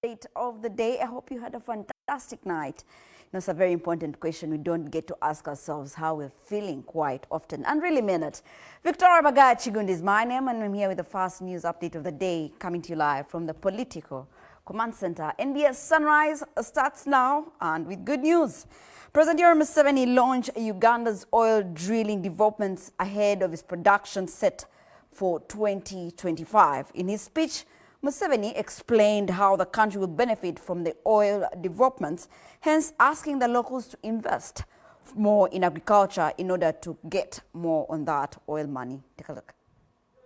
Date of the day. I hope you had a fantastic night. It's a very important question we don't get to ask ourselves how we're feeling quite often, and really mean it. Victoria Bagaya Chigundi is my name, and I'm here with the first news update of the day, coming to you live from the Political Command Center. NBS Sunrise starts now, and with good news. President Yoweri Museveni launched Uganda's oil drilling developments ahead of his production set for 2025. In his speech, Museveni explained how the country will benefit from the oil developments, hence asking the locals to invest more in agriculture in order to get more on that oil money. Take a look.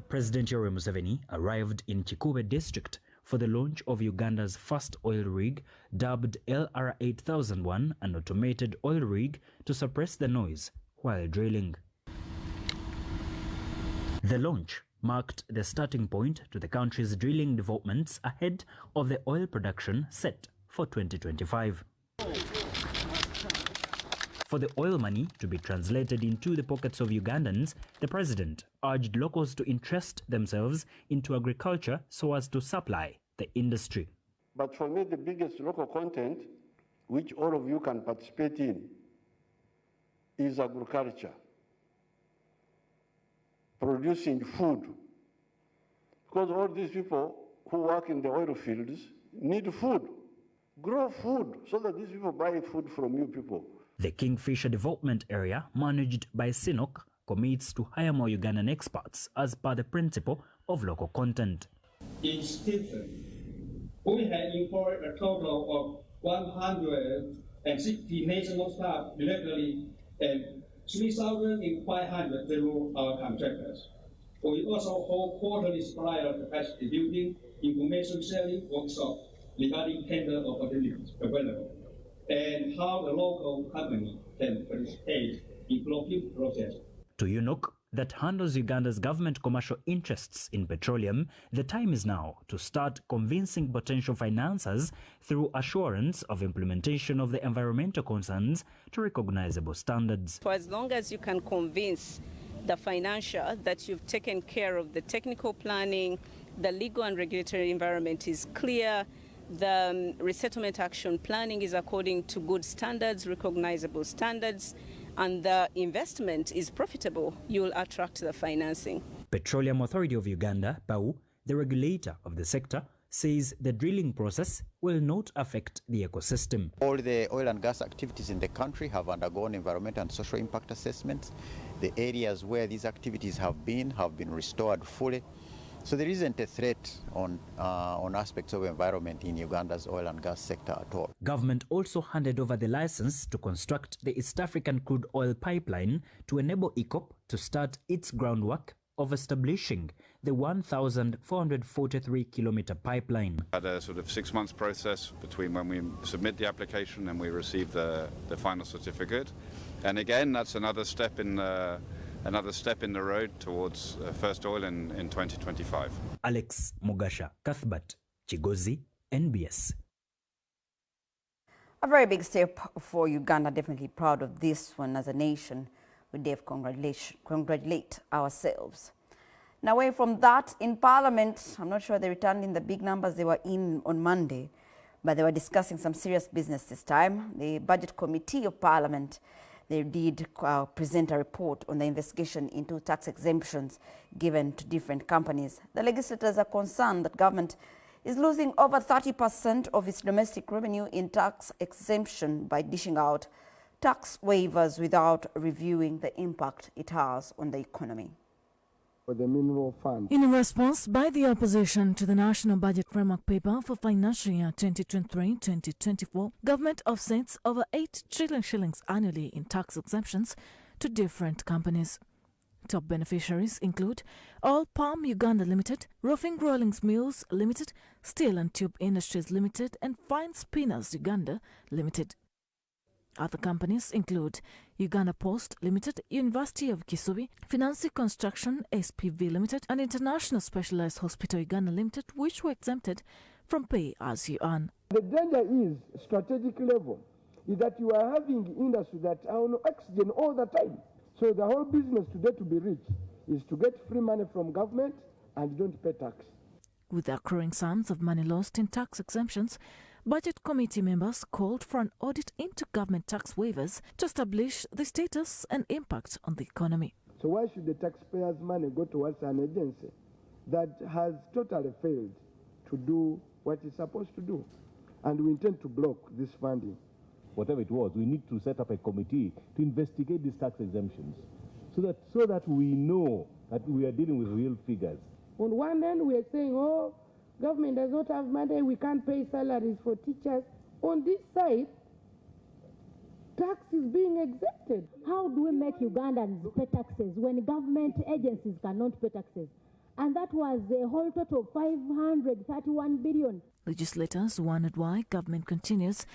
President Yoweri Museveni arrived in Kikube district for the launch of Uganda's first oil rig, dubbed LR8001, an automated oil rig to suppress the noise while drilling. The launch marked the starting point to the country's drilling developments ahead of the oil production set for 2025. For the oil money to be translated into the pockets of Ugandans, the president urged locals to interest themselves into agriculture so as to supply the industry. But for me, the biggest local content, which all of you can participate in, is agriculture. Producing food. Because all these people who work in the oil fields need food. Grow food so that these people buy food from you people. The Kingfisher Development Area, managed by CNOOC, commits to hire more Ugandan experts as per the principle of local content. In Stephen, we have employed a total of 160 national staff directly and 3,500 through our contractors. We also hold quarterly supplier capacity building, information sharing workshop regarding tender opportunities available and how the local company can participate in procurement process. To UNOC, that handles Uganda's government commercial interests in petroleum, the time is now to start convincing potential financiers through assurance of implementation of the environmental concerns to recognizable standards. For as long as you can convince the financier that you've taken care of the technical planning, the legal and regulatory environment is clear, the resettlement action planning is according to good standards, recognizable standards, and the investment is profitable, you'll attract the financing. Petroleum Authority of Uganda, PAU, the regulator of the sector, says the drilling process will not affect the ecosystem. All the oil and gas activities in the country have undergone environmental and social impact assessments. The areas where these activities have been restored fully. So there isn't a threat on aspects of environment in Uganda's oil and gas sector at all. Government also handed over the license to construct the East African crude oil pipeline to enable EACOP to start its groundwork of establishing the 1,443-kilometer pipeline. Had a sort of 6 months process between when we submit the application and we receive the final certificate. And again, that's another step in the road towards first oil in 2025. Alex Mugasha, Cuthbert Chigozi, NBS. A very big step for Uganda, definitely proud of this one as a nation. We dare congratulate ourselves. Now, away from that, in Parliament, I'm not sure they returned in the big numbers they were in on Monday, but they were discussing some serious business this time. The Budget Committee of Parliament, they did present a report on the investigation into tax exemptions given to different companies. The legislators are concerned that government is losing over 30% of its domestic revenue in tax exemption by dishing out tax waivers without reviewing the impact it has on the economy. For the mineral fund. In a response by the opposition to the National Budget Framework Paper for financial year 2023-2024, government offsets over 8 trillion shillings annually in tax exemptions to different companies. Top beneficiaries include All Palm Uganda Limited, Roofing Rollings Mills Limited, Steel and Tube Industries Limited, and Fine Spinners Uganda Limited. Other companies include Uganda Post Limited, University of Kisubi, Financy Construction SPV Limited, and International Specialized Hospital Uganda Limited, which were exempted from pay as you earn. The danger is strategic level, is that you are having industry that are on oxygen all the time. So the whole business today to be rich is to get free money from government and you don't pay tax. With the accruing sums of money lost in tax exemptions, Budget Committee members called for an audit into government tax waivers to establish the status and impact on the economy. So why should the taxpayers' money go towards an agency that has totally failed to do what it's supposed to do? And we intend to block this funding. Whatever it was, we need to set up a committee to investigate these tax exemptions so that we know that we are dealing with real figures. On one end, we are saying, oh, government does not have money, we can't pay salaries for teachers. On this side, tax is being exempted. How do we make Ugandans pay taxes when government agencies cannot pay taxes? And that was a whole total of 531 billion. Legislators wondered why government continues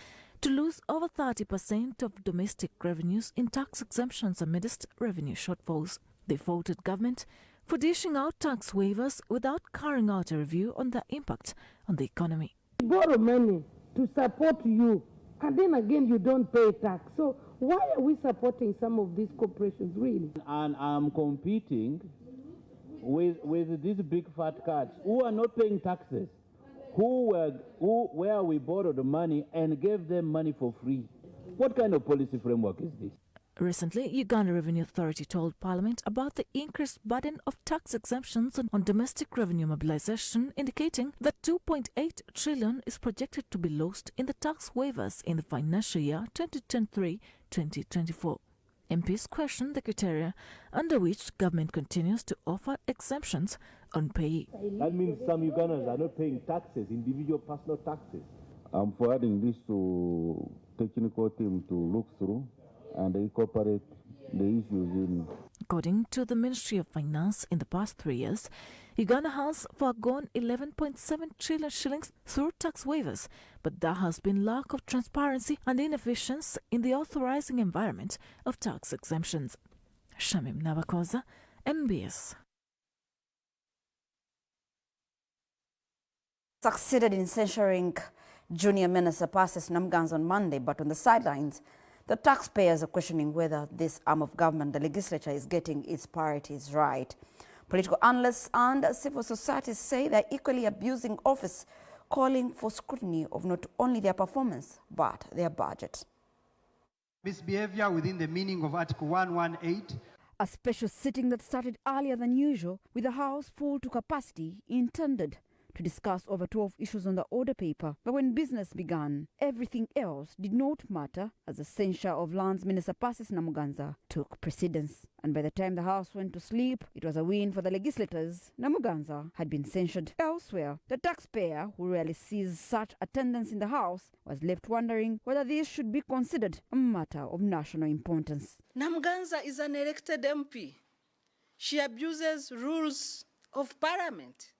to lose over 30% of domestic revenues in tax exemptions amidst revenue shortfalls. They faulted government for dishing out tax waivers without carrying out a review on the impact on the economy. You borrow money to support you, and then again you don't pay tax. So why are we supporting some of these corporations, really? And I'm competing with these big fat cats who are not paying taxes, where we borrowed the money and gave them money for free. What kind of policy framework is this? Recently, Uganda Revenue Authority told Parliament about the increased burden of tax exemptions on domestic revenue mobilization, indicating that 2.8 trillion is projected to be lost in the tax waivers in the financial year 2023-2024. MPs questioned the criteria under which government continues to offer exemptions on payee. That means some Ugandans are not paying taxes, individual personal taxes. I'm forwarding this to technical team to look through and incorporate the issues in. According to the Ministry of Finance, in the past 3 years, Uganda has foregone 11.7 trillion shillings through tax waivers, but there has been lack of transparency and inefficiency in the authorizing environment of tax exemptions. Shamim Nabakoza, NBS. Succeeded in censuring Junior Minister Persis Namganza on Monday, but on the sidelines, the taxpayers are questioning whether this arm of government, the legislature, is getting its priorities right. Political analysts and civil society say they're equally abusing office, calling for scrutiny of not only their performance, but their budget. Misbehavior within the meaning of Article 118. A special sitting that started earlier than usual, with the House full to capacity, intended to discuss over 12 issues on the order paper. But when business began, everything else did not matter, as the censure of Lands Minister Persis Namganza took precedence. And by the time the House went to sleep, it was a win for the legislators. Namganza had been censured. Elsewhere, the taxpayer, who rarely sees such attendance in the House, was left wondering whether this should be considered a matter of national importance. Namganza is an elected MP. She abuses rules of Parliament.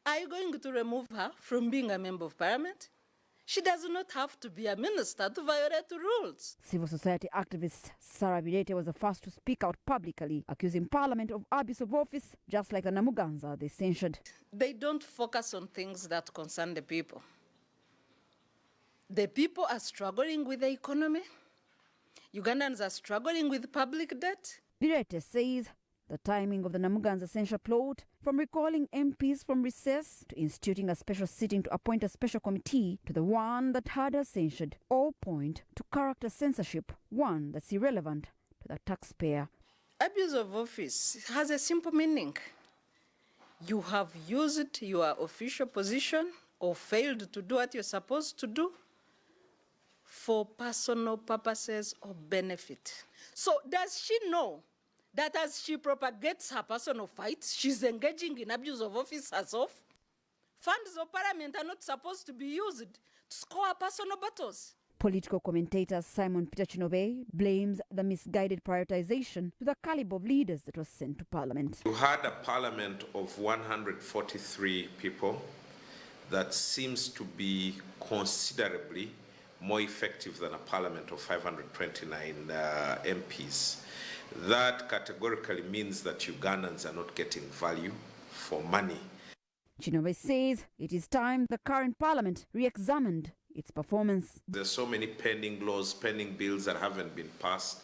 Are you going to remove her from being a member of Parliament? She does not have to be a minister to violate the rules. Civil society activist Sarah Birete was the first to speak out publicly, accusing Parliament of abuse of office, just like the Namganza they censured. They don't focus on things that concern the people. The people are struggling with the economy. Ugandans are struggling with public debt. Birete says the timing of the Namganza censure plot, from recalling MPs from recess to instituting a special sitting to appoint a special committee to the one that had her censured, all point to character censorship, one that's irrelevant to the taxpayer. Abuse of office has a simple meaning. You have used your official position or failed to do what you're supposed to do for personal purposes or benefit. So does she know that as she propagates her personal fights, she's engaging in abuse of office herself? Funds of Parliament are not supposed to be used to score personal battles. Political commentator Simon Peter Chinobe blames the misguided prioritization to the caliber of leaders that was sent to Parliament. You had a Parliament of 143 people that seems to be considerably more effective than a Parliament of 529 MPs. That categorically means that Ugandans are not getting value for money. Chinobe says it is time the current Parliament re-examined its performance. There's so many pending laws, pending bills that haven't been passed.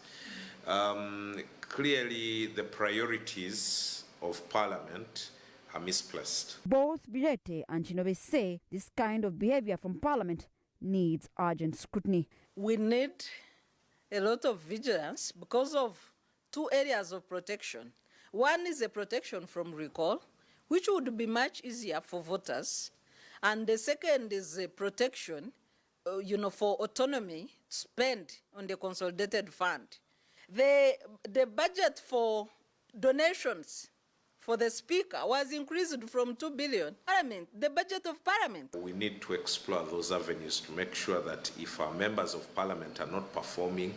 Clearly, the priorities of Parliament are misplaced. Both Birete and Chinobe say this kind of behavior from Parliament needs urgent scrutiny. We need a lot of vigilance because of two areas of protection. One is a protection from recall, which would be much easier for voters. And the second is a protection, for autonomy spent on the consolidated fund. The budget for donations for the Speaker was increased from 2 billion. The budget of Parliament. We need to explore those avenues to make sure that if our members of Parliament are not performing,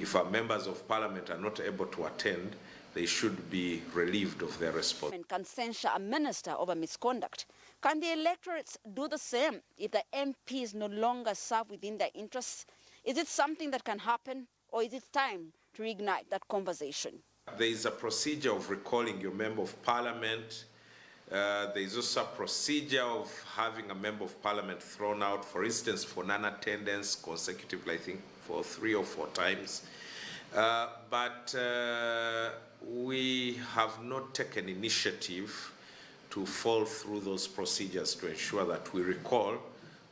if our members of Parliament are not able to attend, they should be relieved of their responsibility. Can censure a minister over misconduct. Can the electorates do the same if the MPs no longer serve within their interests? Is it something that can happen, or is it time to reignite that conversation? There is a procedure of recalling your member of Parliament. There is also a procedure of having a member of Parliament thrown out, for instance, for non-attendance consecutively, I think, for 3 or 4 times. But we have not taken initiative to follow through those procedures to ensure that we recall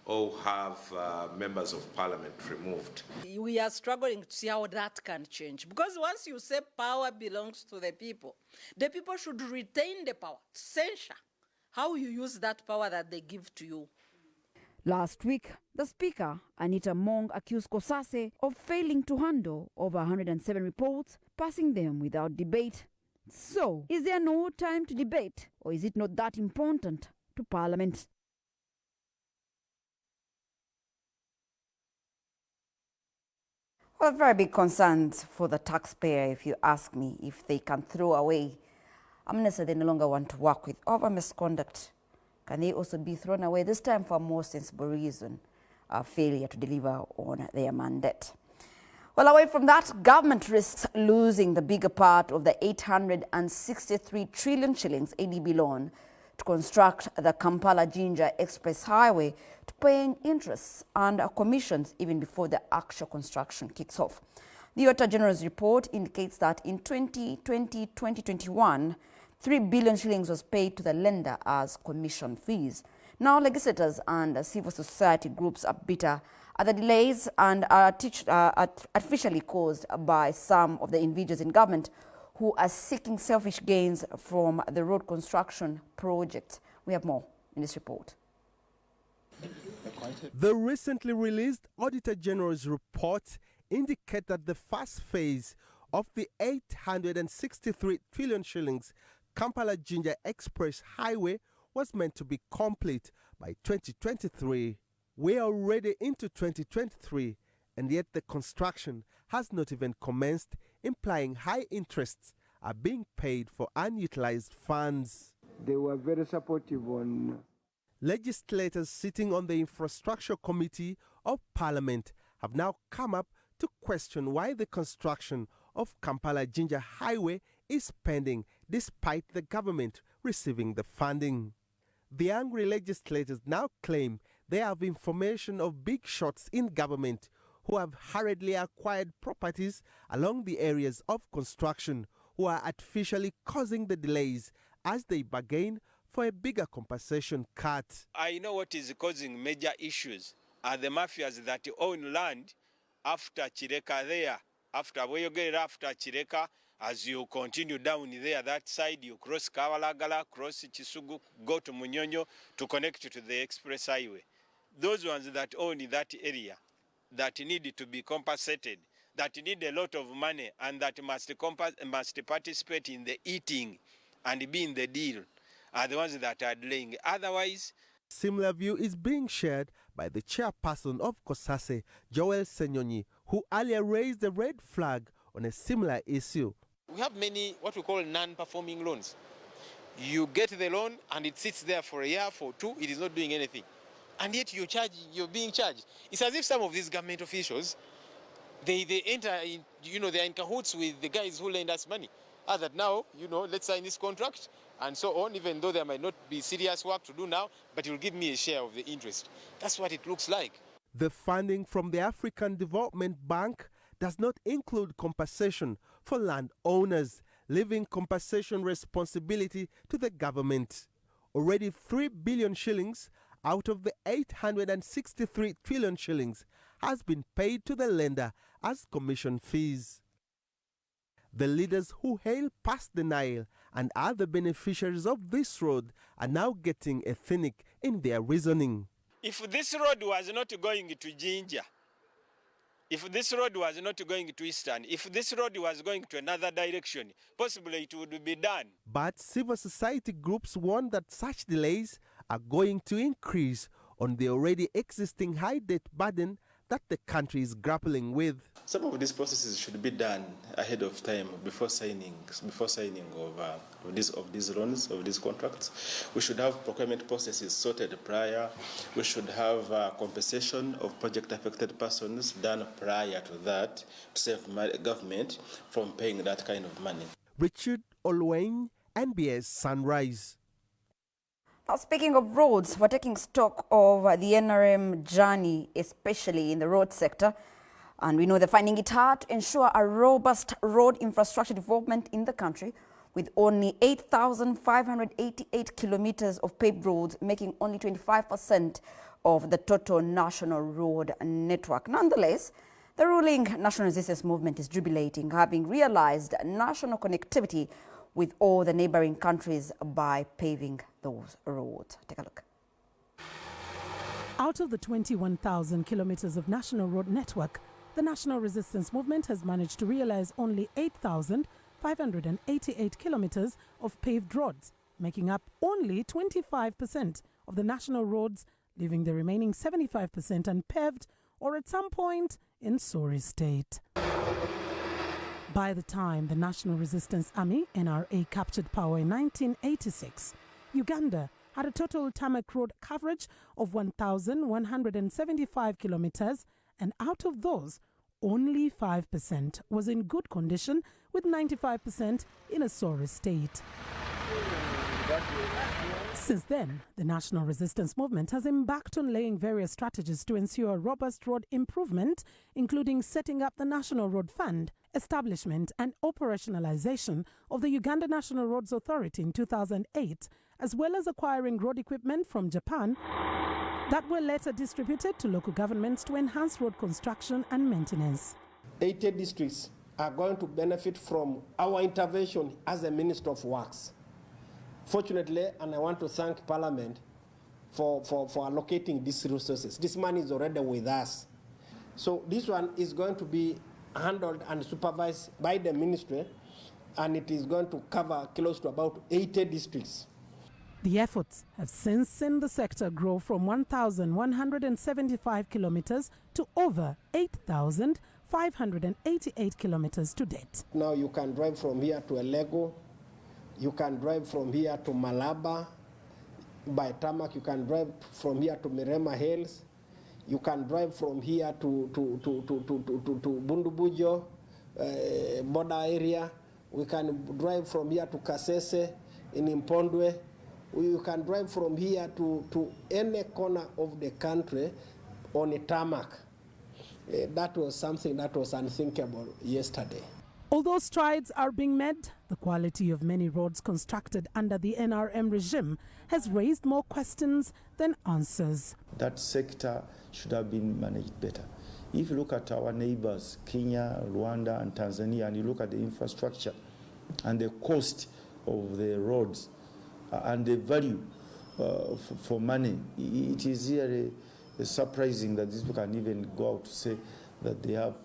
or have members of Parliament removed. We are struggling to see how that can change. Because once you say power belongs to the people should retain the power to censure how you use that power that they give to you. Last week, the Speaker, Anita Mong, accused COSASE of failing to handle over 107 reports, passing them without debate. So, is there no time to debate, or is it not that important to Parliament? Well, very big concerns for the taxpayer, if you ask me, if they can throw away a minister they no longer want to work with over misconduct. Can they also be thrown away, this time for a more sensible reason, failure to deliver on their mandate? Well, away from that, government risks losing the bigger part of the 863 trillion shillings ADB loan to construct the Kampala-Jinja Express Highway, to paying interests and commissions even before the actual construction kicks off. The Auditor General's report indicates that in 2020-2021, 3 billion shillings was paid to the lender as commission fees. Now, legislators and civil society groups are bitter at the delays and are artificially caused by some of the individuals in government who are seeking selfish gains from the road construction project. We have more in this report. The recently released Auditor General's report indicates that the first phase of the 863 trillion shillings Kampala-Jinja Express Highway was meant to be complete by 2023. We are already into 2023, and yet the construction has not even commenced, implying high interests are being paid for unutilized funds. They were very supportive on... Legislators sitting on the Infrastructure Committee of Parliament have now come up to question why the construction of Kampala-Jinja Highway is pending despite the government receiving the funding. The angry legislators now claim they have information of big shots in government who have hurriedly acquired properties along the areas of construction, who are artificially causing the delays as they bargain for a bigger compensation cut. I know what is causing major issues are the mafias that own land after Chireka there. After where you get after Chireka, as you continue down there, that side, you cross Kawalagala, cross Chisugu, go to Munyonyo to connect to the express highway. Those ones that own that area, that need to be compensated, that need a lot of money, and that must participate in the eating and be in the deal, are the ones that are delaying. Otherwise, similar view is being shared by the chairperson of COSASE, Joel Senyonyi, who earlier raised a red flag on a similar issue. we have many what we call non-performing loans. You get the loan and it sits there for a year, for two, it is not doing anything. And yet you're being charged. It's as if some of these government officials, they enter in, they're in cahoots with the guys who lend us money. That now, let's sign this contract and so on, even though there might not be serious work to do now, but you'll give me a share of the interest. That's what it looks like. The funding from the African Development Bank does not include compensation for landowners, leaving compensation responsibility to the government. already 3 billion shillings out of the 863 trillion shillings has been paid to the lender as commission fees. The leaders who hail past the Nile and are the beneficiaries of this road are now getting ethnic in their reasoning. If this road was not going to Jinja, if this road was not going to Eastern, if this road was going to another direction, possibly it would be done. But civil society groups warn that such delays are going to increase on the already existing high debt burden that the country is grappling with. Some of these processes should be done ahead of time before signing of these loans, of these contracts. We should have procurement processes sorted prior. We should have compensation of project affected persons done prior to that to save government from paying that kind of money. Richard Olwayne, NBS Sunrise. Now, speaking of roads, we're taking stock of the NRM journey, especially in the road sector. And we know they're finding it hard to ensure a robust road infrastructure development in the country, with only 8,588 kilometers of paved roads, making only 25% of the total national road network. Nonetheless, the ruling National Resistance Movement is jubilating, having realized national connectivity with all the neighboring countries by paving those roads. Take a look. Out of the 21,000 kilometers of national road network, the National Resistance Movement has managed to realize only 8,588 kilometers of paved roads, making up only 25% of the national roads, leaving the remaining 75% unpaved or at some point in sorry state. By the time the National Resistance Army, NRA, captured power in 1986, Uganda had a total tarmac road coverage of 1,175 kilometers, and out of those, only 5% was in good condition, with 95% in a sorry state. Since then, the National Resistance Movement has embarked on laying various strategies to ensure robust road improvement, including setting up the National Road Fund, establishment and operationalization of the Uganda National Roads Authority in 2008, as well as acquiring road equipment from Japan that were later distributed to local governments to enhance road construction and maintenance. 80 districts are going to benefit from our intervention as a Minister of Works. Fortunately, and I want to thank Parliament for allocating these resources. This money is already with us. So this one is going to be handled and supervised by the ministry, and it is going to cover close to about 80 districts. The efforts have since seen the sector grow from 1,175 kilometers to over 8,588 kilometers to date. Now you can drive from here to Elego, you can drive from here to Malaba by tarmac, you can drive from here to Mirema Hills, you can drive from here to Bundubujo border area, we can drive from here to Kasese in Impondwe, you can drive from here to any corner of the country on a tarmac. That was something that was unthinkable yesterday. Although strides are being made, the quality of many roads constructed under the NRM regime has raised more questions than answers. That sector should have been managed better. If you look at our neighbors, Kenya, Rwanda, and Tanzania, and you look at the infrastructure and the cost of the roads and the value for money, it is really surprising that these people can even go out to say that they have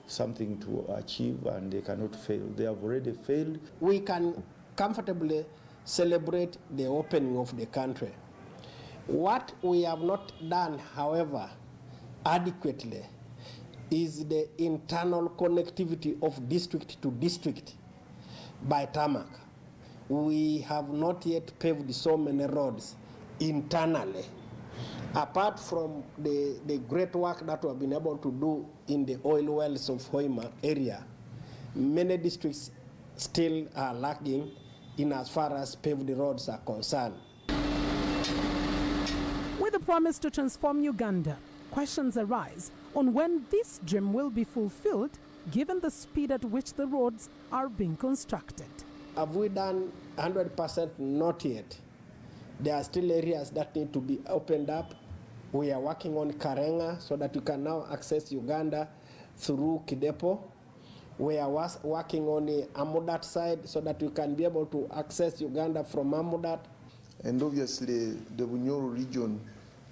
something to achieve and they cannot fail. They have already failed. We can comfortably celebrate the opening of the country. What we have not done, however, adequately is the internal connectivity of district to district by tarmac. We have not yet paved so many roads internally. Apart from the great work that we have been able to do in the oil wells of Hoima area, many districts still are lagging in as far as paved roads are concerned. With a promise to transform Uganda, questions arise on when this dream will be fulfilled, given the speed at which the roads are being constructed. Have we done 100%? Not yet. There are still areas that need to be opened up. We are working on Karenga so that you can now access Uganda through Kidepo. We are working on the Amudat side so that you can be able to access Uganda from Amudat. And obviously, the Bunyoro region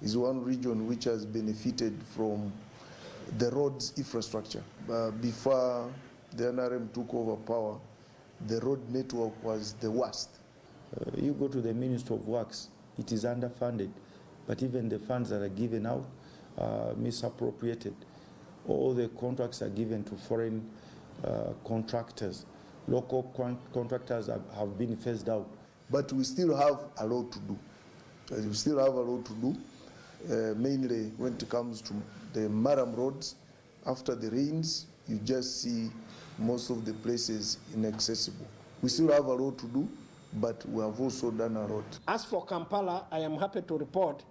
is one region which has benefited from the roads infrastructure. Before the NRM took over power, the road network was the worst. You go to the Ministry of Works, it is underfunded, but even the funds that are given out are misappropriated. All the contracts are given to foreign contractors. Local contractors have been phased out. But we still have a lot to do. We still have a lot to do, mainly when it comes to the Maram roads. After the rains, you just see most of the places inaccessible. We still have a lot to do, but we have also done a lot. As for Kampala, I am happy to report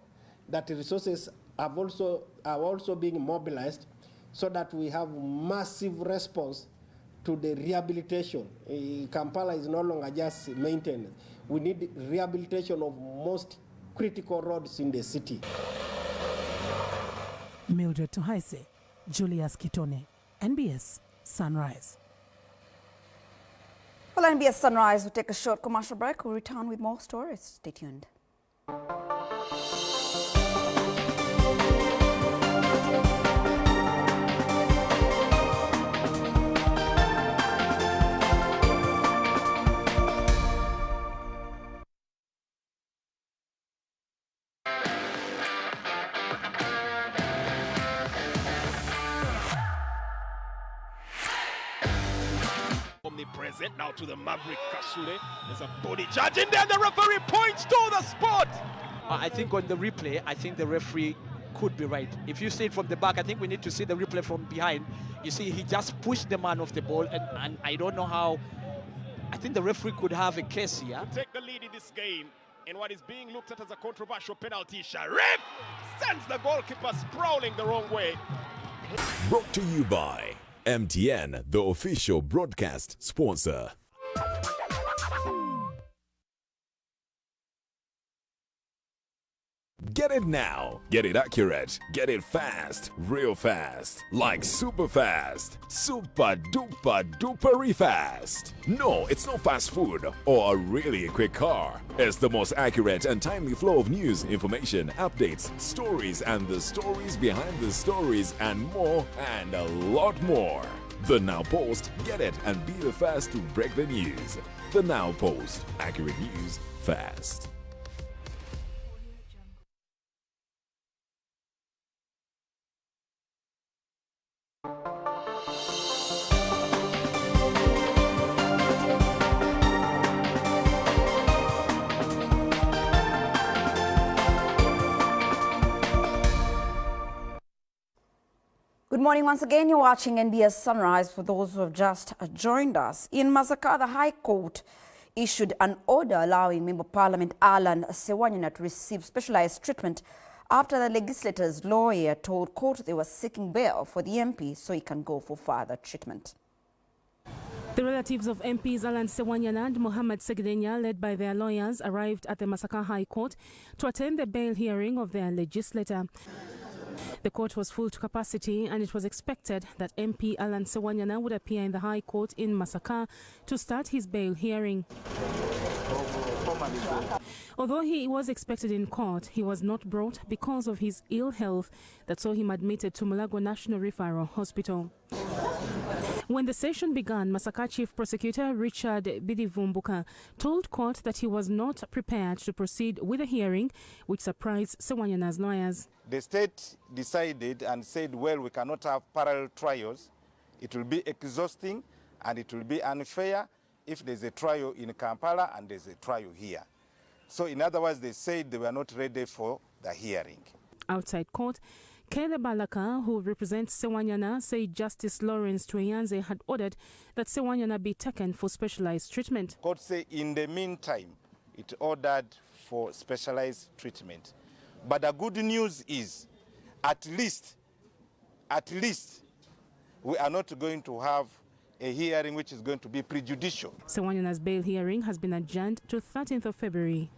that resources are also being mobilized so that we have massive response to the rehabilitation. Kampala is no longer just maintenance. We need rehabilitation of most critical roads in the city. Mildred Tuhaise, Julius Kitone, NBS Sunrise. Well, NBS Sunrise will take a short commercial break. We'll return with more stories. Stay tuned. Omnipresent now to the Maverick Kasule. There's a body charge in there. The referee points to the spot. I think on the replay, I think the referee could be right. If you see it from the back, I think we need to see the replay from behind. You see, he just pushed the man off the ball, and I don't know how. I think the referee could have a case here. To take the lead in this game in what is being looked at as a controversial penalty. Sharif sends the goalkeeper sprawling the wrong way. Brought to you by MTN, the official broadcast sponsor. Get it now. Get it accurate. Get it fast. Real fast. Like super fast. Super duper duper fast. No, it's not fast food or a really quick car. It's the most accurate and timely flow of news, information, updates, stories, and the stories behind the stories, and more, and a lot more. The Now Post. Get it and be the first to break the news. The Now Post. Accurate news fast. Good morning once again. You're watching NBS Sunrise. For those who have just joined us, in Masaka, the High Court issued an order allowing Member of Parliament Alan Sewanyana to receive specialized treatment after the legislator's lawyer told court they were seeking bail for the MP so he can go for further treatment. The relatives of MPs Alan Sewanyana and Mohamed Segedenya, led by their lawyers, arrived at the Masaka High Court to attend the bail hearing of their legislator. The court was full to capacity, and it was expected that MP Alan Sewanyana would appear in the High Court in Masaka to start his bail hearing. Although he was expected in court, he was not brought because of his ill health that saw him admitted to Mulago National Referral Hospital. When the session began, Masaka Chief Prosecutor Richard Bidivumbuka told court that he was not prepared to proceed with the hearing, which surprised Sewanyana's lawyers. The state decided and said, well, we cannot have parallel trials. It will be exhausting and it will be unfair if there's a trial in Kampala and there's a trial here. So in other words, they said they were not ready for the hearing. Outside court, Kele Balaka, who represents Sewanyana, said Justice Lawrence Tweyanze had ordered that Sewanyana be taken for specialized treatment. Court say in the meantime, it ordered for specialized treatment. But the good news is, at least, we are not going to have a hearing which is going to be prejudicial. Sewanyana's bail hearing has been adjourned to 13th of February.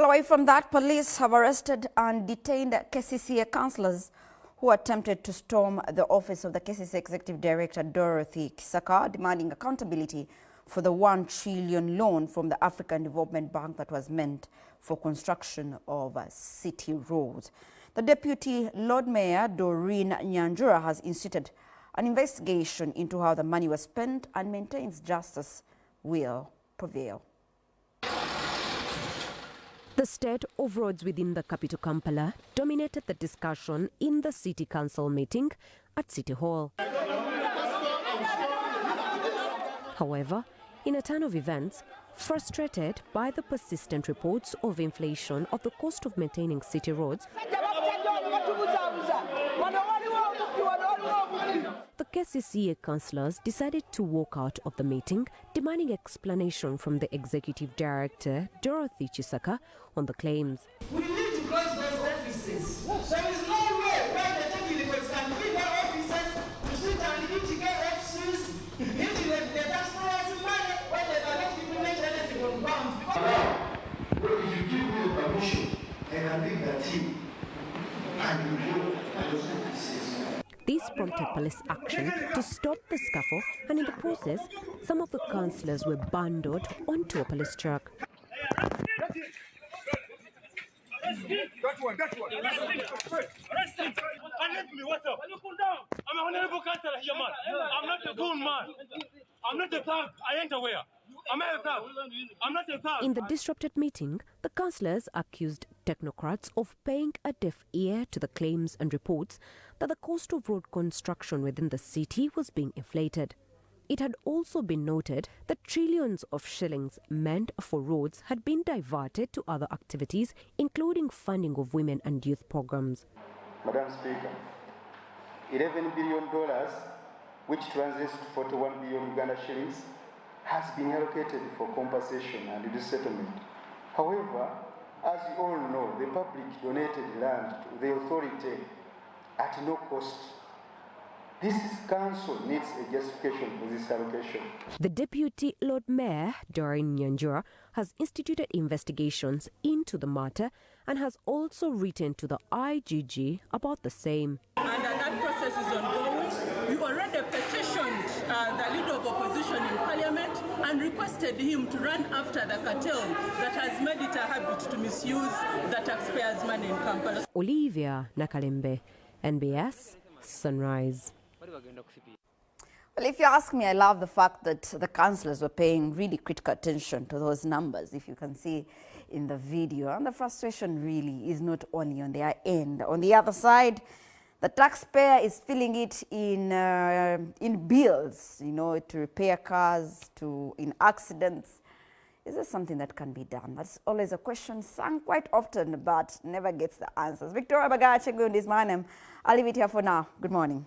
Well, away from that, police have arrested and detained KCCA councillors who attempted to storm the office of the KCCA Executive Director Dorothy Kisaka, demanding accountability for the $1 trillion loan from the African Development Bank that was meant for construction of city roads. The Deputy Lord Mayor, Doreen Nyanjura, has instituted an investigation into how the money was spent and maintains justice will prevail. The state of roads within the capital Kampala dominated the discussion in the City Council meeting at City Hall. However, in a turn of events, frustrated by the persistent reports of inflation of the cost of maintaining city roads, the KCCA councillors decided to walk out of the meeting, demanding explanation from the Executive Director, Dorothy Kisaka, on the claims. We need to close those offices. There is no way where the technicals can leave their offices to sit and litigate offices, litigate the taxpayers' money when they cannot implement anything on ground. Now, if you give me the permission, I can leave the team and we go to those offices. This prompted police action to stop the scuffle, and in the process, some of the councillors were bundled onto a police truck. That one. Arrest him. Let me, what's up? I'm an honorable councillor here, man. I'm not a goon, man. I'm not a thug. I ain't aware. I'm a thug. I'm not a thug. In the disrupted meeting, the councillors accused technocrats of paying a deaf ear to the claims and reports that the cost of road construction within the city was being inflated. It had also been noted that trillions of shillings meant for roads had been diverted to other activities, including funding of women and youth programs. Madam Speaker, $11 billion, which translates to 41 billion Uganda shillings, has been allocated for compensation and resettlement. However, as you all know, the public donated land to the authority at no cost. This council needs a justification for this allocation. The Deputy Lord Mayor, Doreen Nyanjura, has instituted investigations into the matter and has also written to the IGG about the same. And that process is ongoing. We already petitioned the leader of opposition in Parliament and requested him to run after the cartel that has made it a habit to misuse the taxpayers' money in Kampala. Olivia Nakalembe, NBS, Sunrise. Well, if you ask me, I love the fact that the councillors were paying really critical attention to those numbers, if you can see in the video. And the frustration really is not only on their end. On the other side, the taxpayer is feeling it in bills, you know, to repair cars, in accidents. Is there something that can be done? That's always a question sung quite often, but never gets the answers. Victoria Bagaya Chigundi is my name. I'll leave it here for now. Good morning.